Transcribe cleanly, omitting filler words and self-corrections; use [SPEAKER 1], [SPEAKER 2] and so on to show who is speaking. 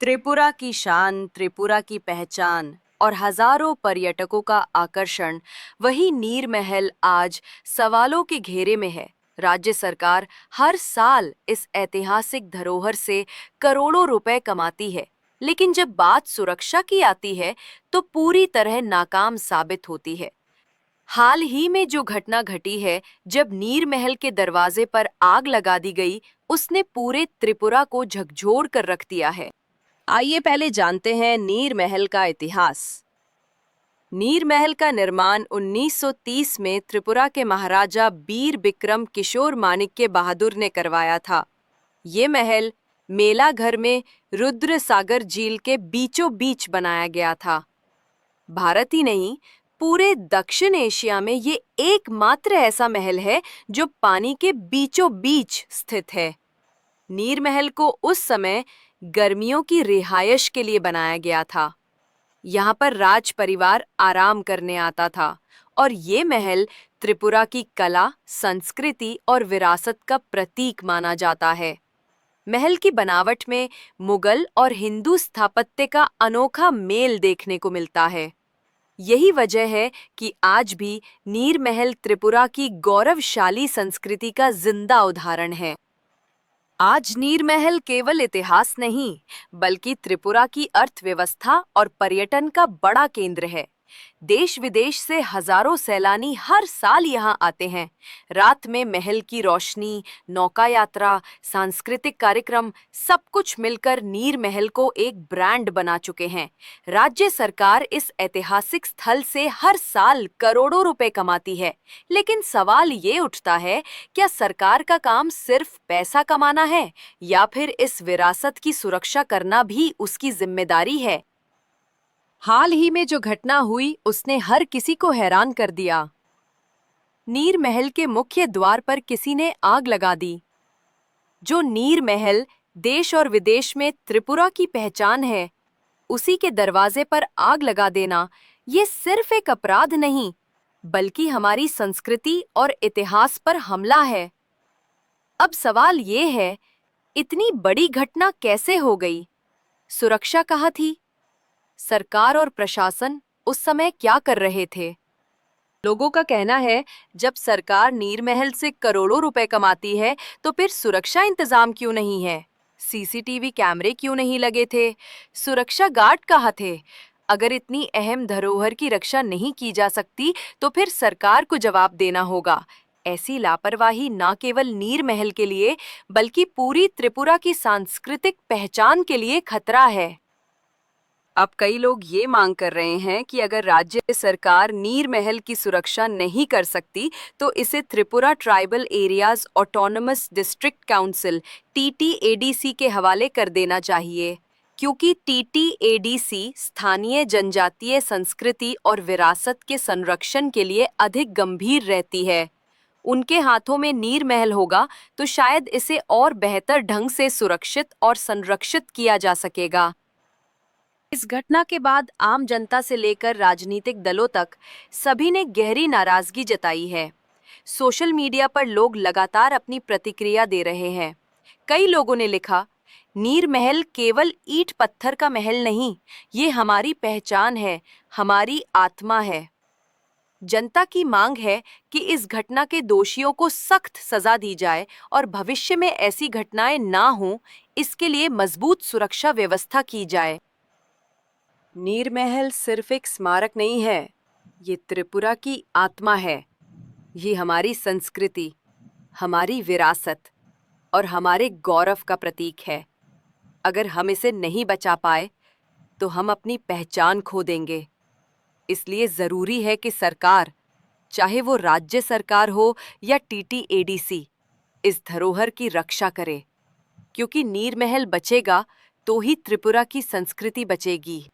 [SPEAKER 1] त्रिपुरा की शान, त्रिपुरा की पहचान और हजारों पर्यटकों का आकर्षण, वही नीर महल आज सवालों के घेरे में है। राज्य सरकार हर साल इस ऐतिहासिक धरोहर से करोड़ों रुपए कमाती है, लेकिन जब बात सुरक्षा की आती है तो पूरी तरह नाकाम साबित होती है। हाल ही में जो घटना घटी है, जब नीर महल के दरवाजे पर आग लगा दी गई, उसने पूरे त्रिपुरा को झकझोर कर रख दिया है। आइए पहले जानते हैं नीर महल का इतिहास। नीर महल का निर्माण 1930 में त्रिपुरा के महाराजा बीर बिक्रम किशोर माणिक्य बहादुर ने करवाया था। ये महल मेला घर में रुद्र सागर झील के बीचों बीच बनाया गया था। भारत ही नहीं, पूरे दक्षिण एशिया में ये एकमात्र ऐसा महल है जो पानी के बीचों बीच स्थित है। नीर महल को उस समय गर्मियों की रिहायश के लिए बनाया गया था। यहाँ पर राज परिवार आराम करने आता था और ये महल त्रिपुरा की कला, संस्कृति और विरासत का प्रतीक माना जाता है। महल की बनावट में मुगल और हिंदू स्थापत्य का अनोखा मेल देखने को मिलता है। यही वजह है कि आज भी नीर महल त्रिपुरा की गौरवशाली संस्कृति का जिंदा उदाहरण है। आज नीर महल केवल इतिहास नहीं, बल्कि त्रिपुरा की अर्थव्यवस्था और पर्यटन का बड़ा केंद्र है। देश विदेश से हजारों सैलानी हर साल यहाँ आते हैं। रात में महल की रोशनी, नौका यात्रा, सांस्कृतिक कार्यक्रम, सब कुछ मिलकर नीर महल को एक ब्रांड बना चुके हैं। राज्य सरकार इस ऐतिहासिक स्थल से हर साल करोड़ों रुपए कमाती है, लेकिन सवाल ये उठता है, क्या सरकार का काम सिर्फ पैसा कमाना है या फिर इस विरासत की सुरक्षा करना भी उसकी जिम्मेदारी है? हाल ही में जो घटना हुई, उसने हर किसी को हैरान कर दिया। नीर महल के मुख्य द्वार पर किसी ने आग लगा दी। जो नीर महल देश और विदेश में त्रिपुरा की पहचान है, उसी के दरवाजे पर आग लगा देना ये सिर्फ एक अपराध नहीं, बल्कि हमारी संस्कृति और इतिहास पर हमला है। अब सवाल ये है, इतनी बड़ी घटना कैसे हो गई? सुरक्षा कहाँ थी? सरकार और प्रशासन उस समय क्या कर रहे थे? लोगों का कहना है, जब सरकार नीर महल से करोड़ों रुपए कमाती है, तो फिर सुरक्षा इंतजाम क्यों नहीं है? सीसीटीवी कैमरे क्यों नहीं लगे थे? सुरक्षा गार्ड कहाँ थे? अगर इतनी अहम धरोहर की रक्षा नहीं की जा सकती, तो फिर सरकार को जवाब देना होगा। ऐसी लापरवाही न केवल नीर महल के लिए, बल्कि पूरी त्रिपुरा की सांस्कृतिक पहचान के लिए खतरा है। अब कई लोग ये मांग कर रहे हैं कि अगर राज्य सरकार नीर महल की सुरक्षा नहीं कर सकती, तो इसे Tripura tribal areas autonomous district council (TTADC) के हवाले कर देना चाहिए, क्योंकि TTADC स्थानीय जनजातीय संस्कृति और विरासत के संरक्षण के लिए अधिक गंभीर रहती है। उनके हाथों में नीर महल होगा तो शायद इसे और बेहतर ढंग से सुरक्षित और संरक्षित किया जा सकेगा। इस घटना के बाद आम जनता से लेकर राजनीतिक दलों तक सभी ने गहरी नाराजगी जताई है। सोशल मीडिया पर लोग लगातार अपनी प्रतिक्रिया दे रहे हैं। कई लोगों ने लिखा, नीर महल केवल ईंट पत्थर का महल नहीं, ये हमारी पहचान है, हमारी आत्मा है। जनता की मांग है कि इस घटना के दोषियों को सख्त सजा दी जाए और भविष्य में ऐसी घटनाएं ना हों, इसके लिए मजबूत सुरक्षा व्यवस्था की जाए। नीर महल सिर्फ एक स्मारक नहीं है, ये त्रिपुरा की आत्मा है। ये हमारी संस्कृति, हमारी विरासत और हमारे गौरव का प्रतीक है। अगर हम इसे नहीं बचा पाए, तो हम अपनी पहचान खो देंगे। इसलिए जरूरी है कि सरकार, चाहे वो राज्य सरकार हो या TTADC, इस धरोहर की रक्षा करे, क्योंकि नीर महल बचेगा तो ही त्रिपुरा की संस्कृति बचेगी।